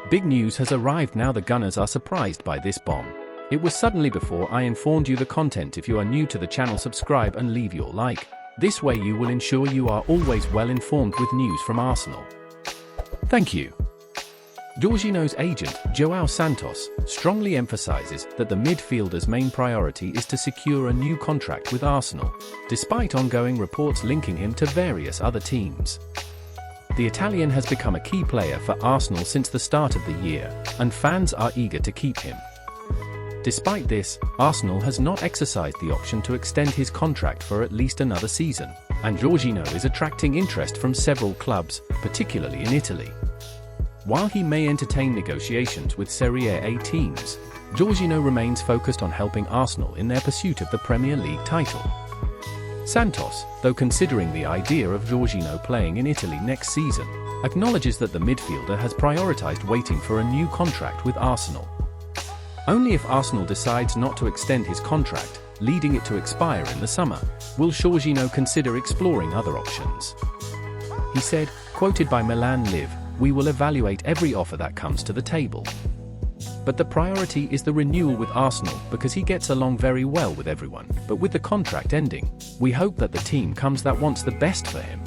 Big news has arrived now. The Gunners are surprised by this bomb. It was suddenly before I informed you the content. If you are new to the channel, subscribe and leave your like. This way you will ensure you are always well informed with news from Arsenal. Thank you. Jorginho's agent, João Santos, strongly emphasizes that the midfielder's main priority is to secure a new contract with Arsenal, despite ongoing reports linking him to various other teams. The Italian has become a key player for Arsenal since the start of the year, and fans are eager to keep him. Despite this, Arsenal has not exercised the option to extend his contract for at least another season, and Jorginho is attracting interest from several clubs, particularly in Italy. While he may entertain negotiations with Serie A teams, Jorginho remains focused on helping Arsenal in their pursuit of the Premier League title. Santos, though considering the idea of Jorginho playing in Italy next season, acknowledges that the midfielder has prioritized waiting for a new contract with Arsenal. Only if Arsenal decides not to extend his contract, leading it to expire in the summer, will Jorginho consider exploring other options. He said, quoted by Milan Live, "We will evaluate every offer that comes to the table. But the priority is the renewal with Arsenal because he gets along very well with everyone, but with the contract ending, we hope that the team comes that wants the best for him.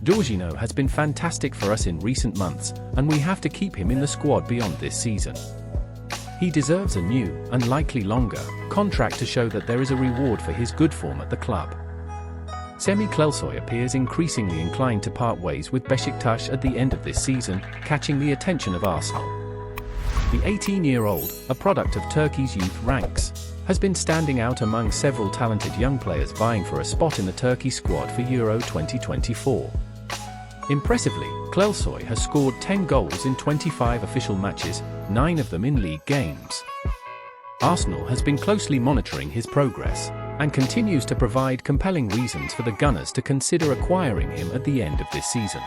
Jorginho has been fantastic for us in recent months, and we have to keep him in the squad beyond this season. He deserves a new, and likely longer, contract to show that there is a reward for his good form at the club." Semi Klelsøy appears increasingly inclined to part ways with Besiktas at the end of this season, catching the attention of Arsenal. The 18-year-old, a product of Turkey's youth ranks, has been standing out among several talented young players vying for a spot in the Turkey squad for Euro 2024. Impressively, Klelsøy has scored 10 goals in 25 official matches, 9 of them in league games. Arsenal has been closely monitoring his progress, and continues to provide compelling reasons for the Gunners to consider acquiring him at the end of this season.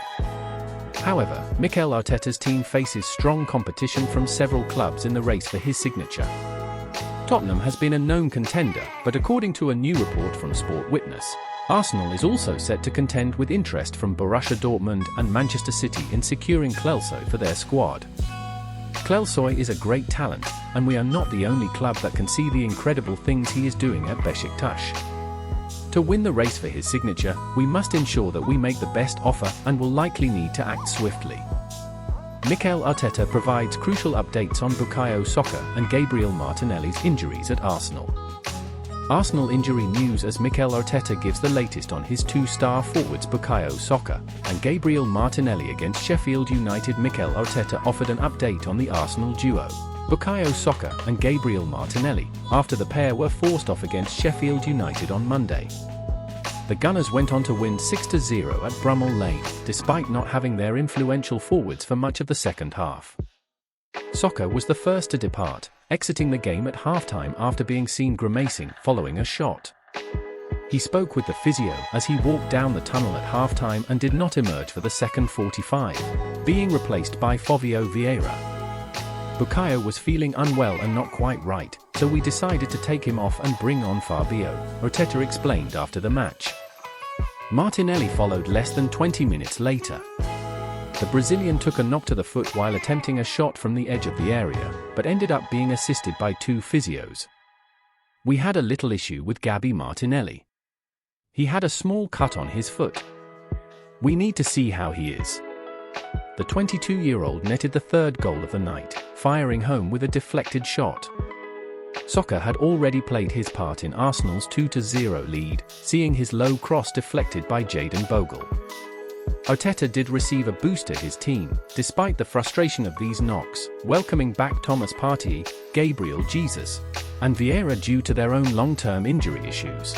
However, Mikel Arteta's team faces strong competition from several clubs in the race for his signature. Tottenham has been a known contender, but according to a new report from Sport Witness, Arsenal is also set to contend with interest from Borussia Dortmund and Manchester City in securing Klelsøy for their squad. Klelsøy is a great talent, and we are not the only club that can see the incredible things he is doing at Besiktas. To win the race for his signature, we must ensure that we make the best offer and will likely need to act swiftly. Mikel Arteta provides crucial updates on Bukayo Saka and Gabriel Martinelli's injuries at Arsenal. Arsenal injury news as Mikel Arteta gives the latest on his two-star forwards Bukayo Saka and Gabriel Martinelli against Sheffield United. Mikel Arteta offered an update on the Arsenal duo, Bukayo Saka and Gabriel Martinelli, after the pair were forced off against Sheffield United on Monday. The Gunners went on to win 6-0 at Bramall Lane, despite not having their influential forwards for much of the second half. Saka was the first to depart, exiting the game at halftime after being seen grimacing following a shot. He spoke with the physio as he walked down the tunnel at halftime and did not emerge for the second 45, being replaced by Fovio Vieira. Bukayo was feeling unwell and not quite right, so we decided to take him off and bring on Fabio, Arteta explained after the match. Martinelli followed less than 20 minutes later. The Brazilian took a knock to the foot while attempting a shot from the edge of the area, but ended up being assisted by 2 physios. "We had a little issue with Gabi Martinelli. He had a small cut on his foot. We need to see how he is." The 22-year-old netted the third goal of the night, firing home with a deflected shot. Saka had already played his part in Arsenal's 2-0 lead, seeing his low cross deflected by Jadon Bogle. Arteta did receive a boost to his team, despite the frustration of these knocks, welcoming back Thomas Partey, Gabriel Jesus, and Vieira due to their own long-term injury issues.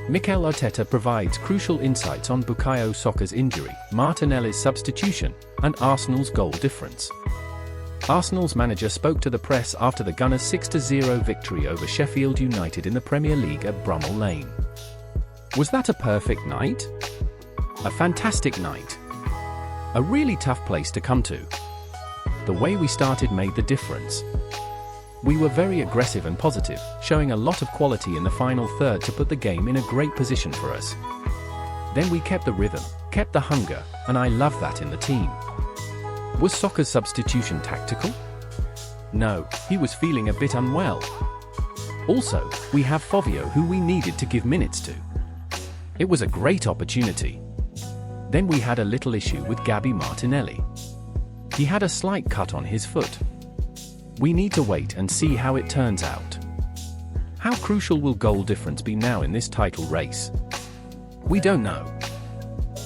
Mikel Arteta provides crucial insights on Bukayo Saka's injury, Martinelli's substitution, and Arsenal's goal difference. Arsenal's manager spoke to the press after the Gunners' 6-0 victory over Sheffield United in the Premier League at Bramall Lane. "Was that a perfect night? A fantastic night. A really tough place to come to. The way we started made the difference. We were very aggressive and positive, showing a lot of quality in the final third to put the game in a great position for us. Then we kept the rhythm, kept the hunger, and I love that in the team. Was Soccer's substitution tactical? No, he was feeling a bit unwell. Also, we have Fovio who we needed to give minutes to. It was a great opportunity. Then we had a little issue with Gabby Martinelli. He had a slight cut on his foot. We need to wait and see how it turns out. How crucial will goal difference be now in this title race? We don't know.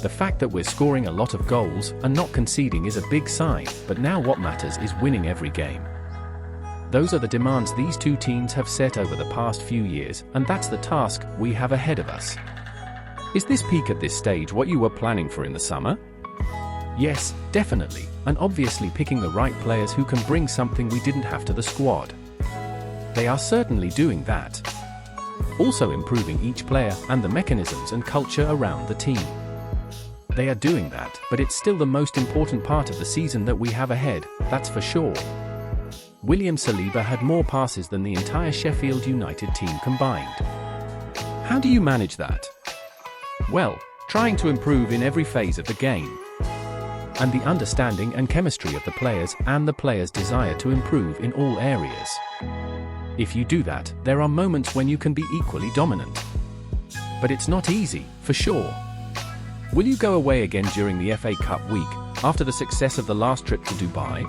The fact that we're scoring a lot of goals and not conceding is a big sign, but now what matters is winning every game. Those are the demands these two teams have set over the past few years, and that's the task we have ahead of us. Is this peak at this stage what you were planning for in the summer? Yes, definitely, and obviously picking the right players who can bring something we didn't have to the squad. They are certainly doing that. Also improving each player and the mechanisms and culture around the team. They are doing that, but it's still the most important part of the season that we have ahead, that's for sure. William Saliba had more passes than the entire Sheffield United team combined. How do you manage that? Well, trying to improve in every phase of the game. And the understanding and chemistry of the players and the players' desire to improve in all areas. If you do that, there are moments when you can be equally dominant. But it's not easy, for sure. Will you go away again during the FA Cup week, after the success of the last trip to Dubai?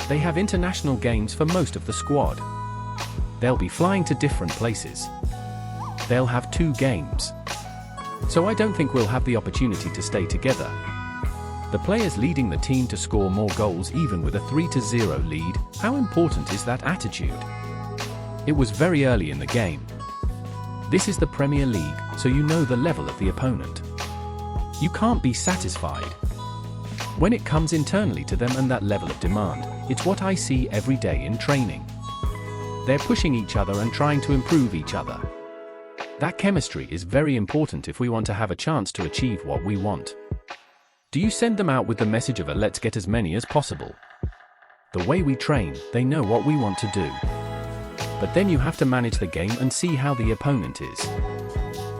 They have international games for most of the squad. They'll be flying to different places. They'll have 2 games. So I don't think we'll have the opportunity to stay together. The players leading the team to score more goals even with a 3-0 lead, how important is that attitude? It was very early in the game. This is the Premier League, so you know the level of the opponent. You can't be satisfied. When it comes internally to them and that level of demand, it's what I see every day in training. They're pushing each other and trying to improve each other. That chemistry is very important if we want to have a chance to achieve what we want. Do you send them out with the message of a let's get as many as possible? The way we train, they know what we want to do. But then you have to manage the game and see how the opponent is.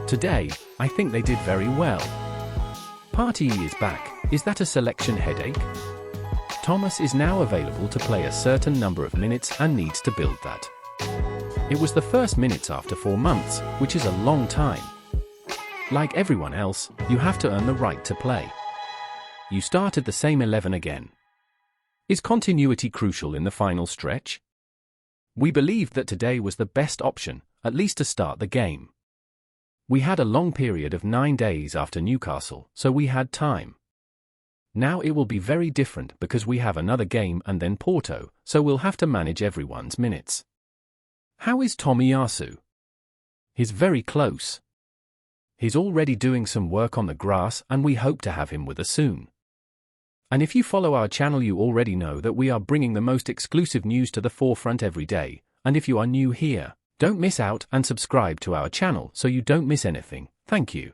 Today, I think they did very well. Partey is back. Is that a selection headache? Thomas is now available to play a certain number of minutes and needs to build that. It was the first minutes after 4 months, which is a long time. Like everyone else, you have to earn the right to play. You started the same 11 again. Is continuity crucial in the final stretch? We believed that today was the best option, at least to start the game. We had a long period of 9 days after Newcastle, so we had time. Now it will be very different because we have another game and then Porto, so we'll have to manage everyone's minutes. How is Tomiyasu? He's very close. He's already doing some work on the grass and we hope to have him with us soon. And if you follow our channel you already know that we are bringing the most exclusive news to the forefront every day, and if you are new here, don't miss out and subscribe to our channel so you don't miss anything. Thank you.